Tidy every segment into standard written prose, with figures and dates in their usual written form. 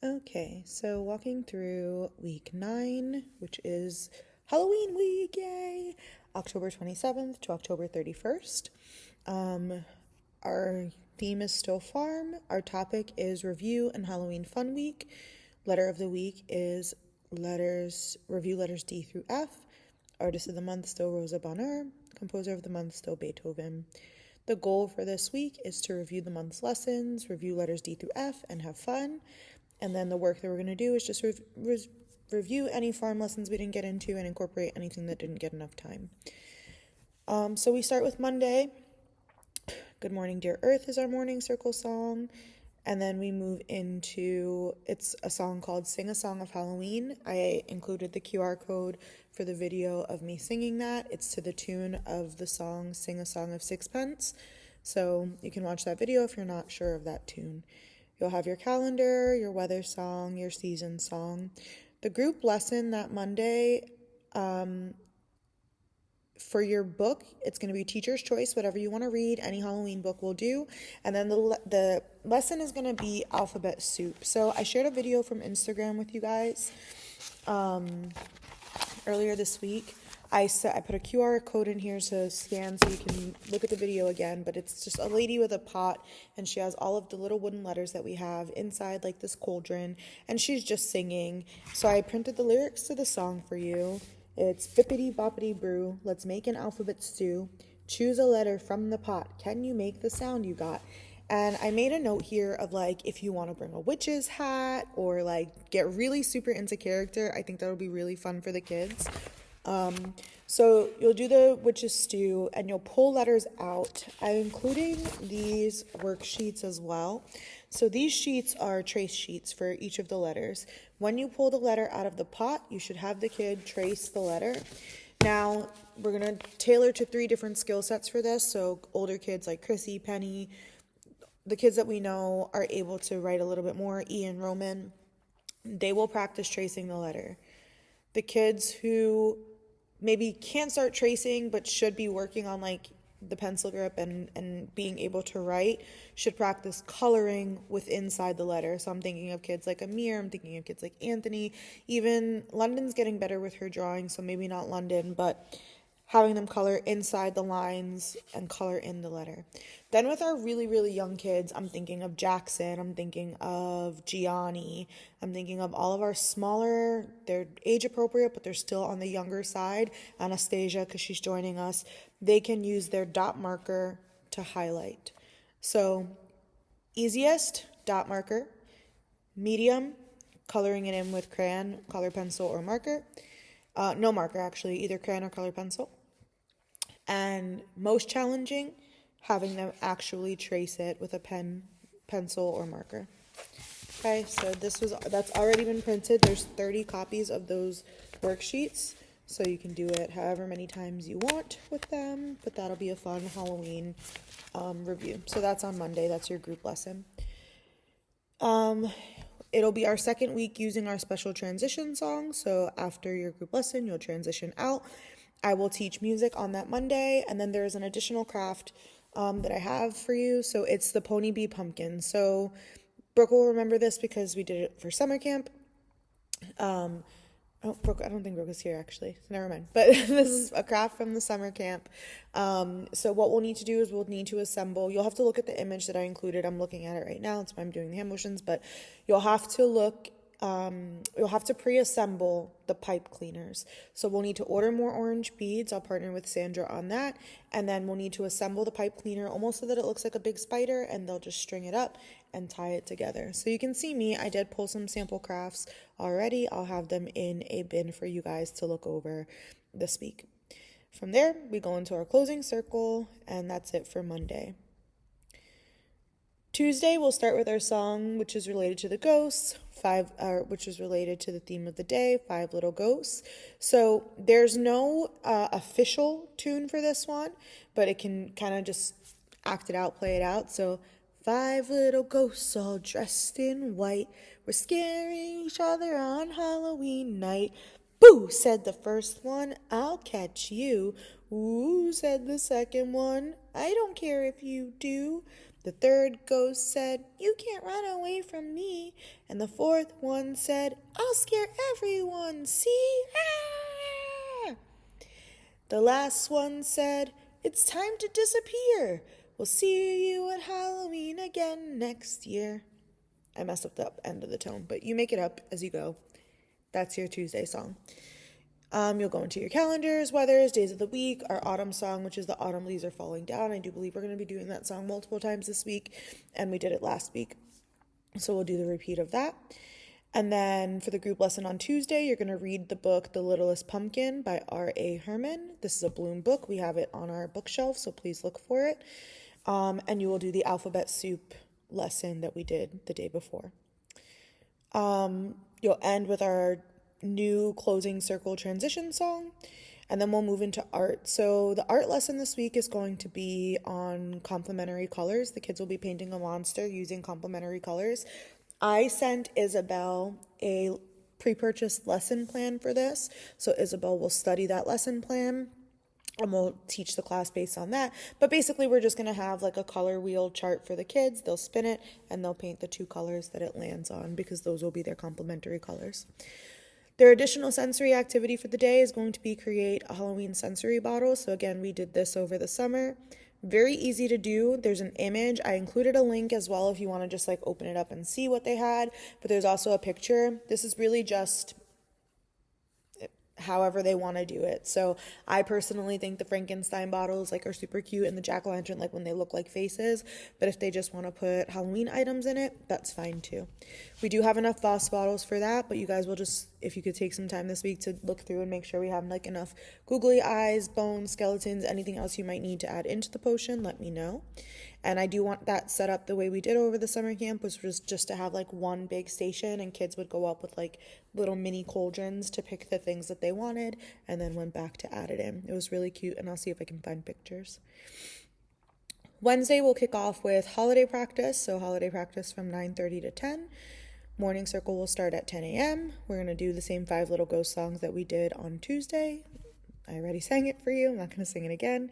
Okay, so walking through week 9, which is Halloween week, yay! October 27th to October 31st. Our theme is still farm. Our topic is review and Halloween fun week. Letter of the week is review letters D through F. Artist of the month still Rosa Bonheur. Composer of the month still Beethoven. The goal for this week is to review the month's lessons, review letters D through F, and have fun. And then the work that we're going to do is just review any farm lessons we didn't get into and incorporate anything that didn't get enough time. So we start with Monday. Good Morning, Dear Earth is our morning circle song. And then we move into, it's a song called Sing a Song of Halloween. I included the QR code for the video of me singing that. It's to the tune of the song Sing a Song of Sixpence. So you can watch that video if you're not sure of that tune. You'll have your calendar, your weather song, your season song. The group lesson that Monday, for your book, it's going to be teacher's choice, whatever you want to read. Any Halloween book will do. And then the lesson is going to be alphabet soup. So I shared a video from Instagram with you guys earlier this week. I put a QR code in here to scan so you can look at the video again, but it's just a lady with a pot, and she has all of the little wooden letters that we have inside like this cauldron, and she's just singing. So I printed the lyrics to the song for you. It's bippity boppity brew, let's make an alphabet stew. Choose a letter from the pot, can you make the sound you got? And I made a note here of like, if you want to bring a witch's hat or like get really super into character, I think that'll be really fun for the kids. So you'll do the witch's stew and you'll pull letters out. I'm including these worksheets as well. So these sheets are trace sheets for each of the letters. When you pull the letter out of the pot, you should have the kid trace the letter. Now, we're going to tailor to 3 different skill sets for this. So older kids like Chrissy, Penny, the kids that we know are able to write a little bit more, Ian, Roman, they will practice tracing the letter. The kids who maybe can't start tracing but should be working on like the pencil grip and being able to write should practice coloring with inside the letter. So I'm thinking of kids like Amir, I'm thinking of kids like Anthony, even London's getting better with her drawing, so maybe not London, but having them color inside the lines and color in the letter. Then with our really, really young kids, I'm thinking of Jackson, I'm thinking of Gianni, I'm thinking of all of our smaller, they're age appropriate, but they're still on the younger side. Anastasia, because she's joining us, they can use their dot marker to highlight. So easiest, dot marker. Medium, coloring it in with crayon, color pencil, or marker. No marker, actually, either crayon or color pencil. And most challenging, having them actually trace it with a pen, pencil, or marker. Okay, so that's already been printed. There's 30 copies of those worksheets, so you can do it however many times you want with them, but that'll be a fun Halloween review. So that's on Monday. That's your group lesson. It'll be our second week using our special transition song. So after your group lesson, you'll transition out. I will teach music on that Monday, and then there's an additional craft that I have for you. So it's the Pony Bee Pumpkin. So Brooke will remember this because we did it for summer camp. Brooke, I don't think Brooke is here actually, so never mind. But this is a craft from the summer camp. So what we'll need to do is we'll need to assemble. You'll have to look at the image that I included. I'm looking at it right now. That's why I'm doing the hand motions. But you'll have to pre-assemble the pipe cleaners. So we'll need to order more orange beads. I'll partner with Sandra on that. And then we'll need to assemble the pipe cleaner almost so that it looks like a big spider, and they'll just string it up and tie it together. So you can see me. I did pull some sample crafts already. I'll have them in a bin for you guys to look over this week. From there, we go into our closing circle, and that's it for Monday. Tuesday, we'll start with our song, which is related to the ghosts, which is related to the theme of the day, 5 Little Ghosts. So there's no official tune for this one, but it can kind of just act it out, play it out. So 5 little ghosts all dressed in white were scaring each other on Halloween night. Boo, said the first one, I'll catch you. Ooh, said the second one, I don't care if you do. The third ghost said, "You can't run away from me." And the fourth one said, "I'll scare everyone, see? Ah!" The last one said, "It's time to disappear. We'll see you at Halloween again next year." I messed up the end of the tone, but you make it up as you go. That's your Tuesday song. You'll go into your calendars, weathers, days of the week, our autumn song, which is the autumn leaves are falling down. I do believe we're going to be doing that song multiple times this week, and we did it last week. So we'll do the repeat of that. And then for the group lesson on Tuesday, you're going to read the book The Littlest Pumpkin by R.A. Herman. This is a Bloom book. We have it on our bookshelf, so please look for it. And you will do the alphabet soup lesson that we did the day before. You'll end with our new closing circle transition song, and then we'll move into art. So the art lesson this week is going to be on complementary colors. The kids will be painting a monster using complementary colors. I sent Isabel a pre-purchased lesson plan for this, so Isabel will study that lesson plan and we'll teach the class based on that. But basically we're just going to have like a color wheel chart for the kids. They'll spin it and they'll paint the two colors that it lands on, because those will be their complementary colors. Their additional sensory activity for the day is going to be create a Halloween sensory bottle. So again, we did this over the summer. Very easy to do. There's an image. I included a link as well if you want to just like open it up and see what they had. But there's also a picture. This is really just however they want to do it. So I personally think the Frankenstein bottles like are super cute, and the jack-o'-lantern like when they look like faces, but if they just want to put Halloween items in it, that's fine too. We do have enough Voss bottles for that, but you guys will just, if you could take some time this week to look through and make sure we have like enough googly eyes, bones, skeletons, anything else you might need to add into the potion, let me know. And I do want that set up the way we did over the summer camp, which was just to have like one big station, and kids would go up with like little mini cauldrons to pick the things that they wanted and then went back to add it in. It was really cute, and I'll see if I can find pictures. Wednesday we'll kick off with holiday practice. So holiday practice from 9:30 to 10. Morning circle will start at 10 a.m. We're going to do the same 5 little ghost songs that we did on Tuesday. I already sang it for you. I'm not going to sing it again.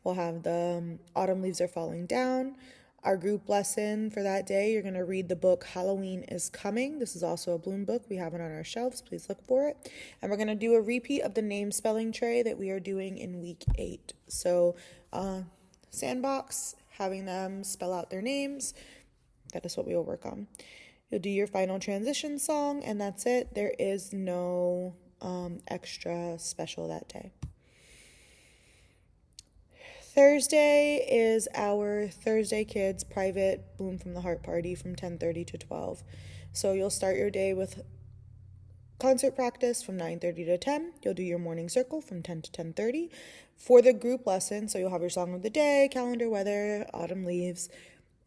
We'll have the autumn leaves are falling down. Our group lesson for that day, you're going to read the book Halloween is Coming. This is also a Bloom book. We have it on our shelves. Please look for it. And we're going to do a repeat of the name spelling tray that we are doing in week 8. So Sandbox, having them spell out their names. That is what we will work on. You'll do your final transition song, and that's it. There is no extra special that day. Thursday is our Thursday Kids private Bloom from the Heart party from 10:30 to 12. So you'll start your day with concert practice from 9:30 to 10. You'll do your morning circle from 10 to 10:30. For the group lesson, so you'll have your song of the day, calendar, weather, autumn leaves.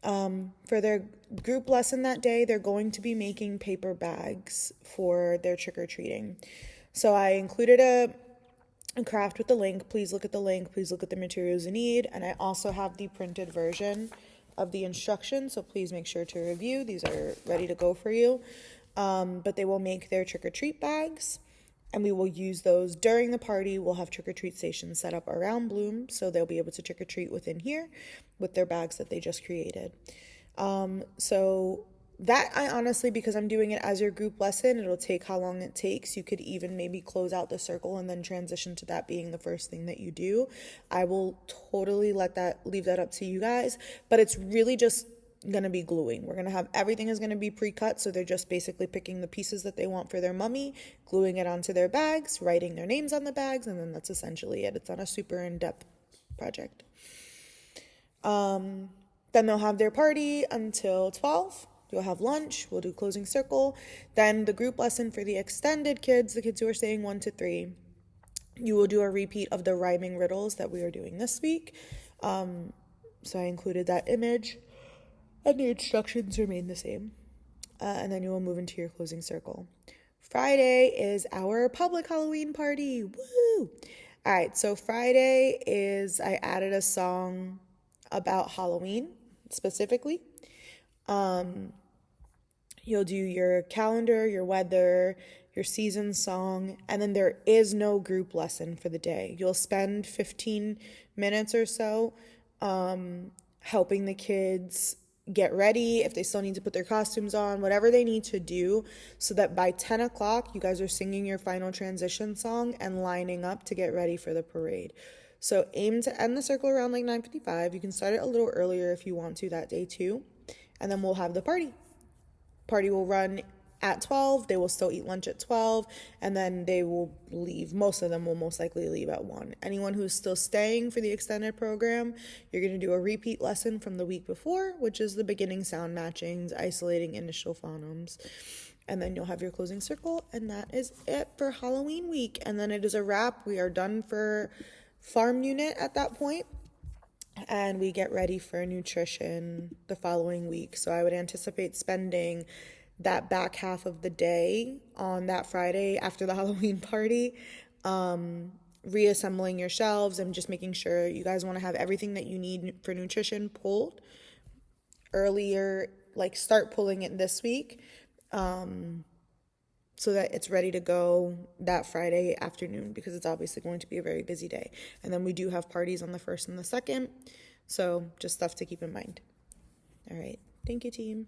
For their group lesson that day, they're going to be making paper bags for their trick-or-treating. So I included a craft with the link. Please look at the link. Please look at the materials you need. And I also have the printed version of the instructions, so please make sure to review. These are ready to go for you. But they will make their trick-or-treat bags, and we will use those during the party. We'll have trick-or-treat stations set up around Bloom, so they'll be able to trick-or-treat within here with their bags that they just created. So that I honestly, because I'm doing it as your group lesson, it'll take how long it takes. You could even maybe close out the circle and then transition to that being the first thing that you do. I will totally leave that up to you guys, but it's really just gonna be gluing. We're gonna have everything is gonna be pre-cut, so they're just basically picking the pieces that they want for their mummy, gluing it onto their bags, writing their names on the bags, and then that's essentially it. It's not a super in-depth project. Then they'll have their party until 12. You'll have lunch. We'll do closing circle. Then the group lesson for the extended kids, the kids who are staying 1 to 3, you will do a repeat of the rhyming riddles that we are doing this week. So I included that image, and the instructions remain the same. And then you will move into your closing circle. Friday is our public Halloween party. Woo! All right, so Friday is, I added a song about Halloween specifically. You'll do your calendar, your weather, your season song, and then there is no group lesson for the day. You'll spend 15 minutes or so helping the kids get ready, if they still need to put their costumes on, whatever they need to do, so that by 10 o'clock, you guys are singing your final transition song and lining up to get ready for the parade. So aim to end the circle around like 9:55. You can start it a little earlier if you want to that day too. And then we'll have the party. Party will run at 12. They will still eat lunch at 12, and then they will leave. Most of them will most likely leave at 1. Anyone who's still staying for the extended program, you're going to do a repeat lesson from the week before, which is the beginning sound matchings, isolating initial phonemes. And then you'll have your closing circle, and that is it for Halloween week. And then it is a wrap. We are done for farm unit at that point, and we get ready for nutrition the following week. So I would anticipate spending that back half of the day on that Friday after the Halloween party, reassembling your shelves and just making sure you guys want to have everything that you need for nutrition pulled earlier, like start pulling it this week, so that it's ready to go that Friday afternoon, because it's obviously going to be a very busy day. And then we do have parties on the 1st and the 2nd, so just stuff to keep in mind. All right, thank you, team.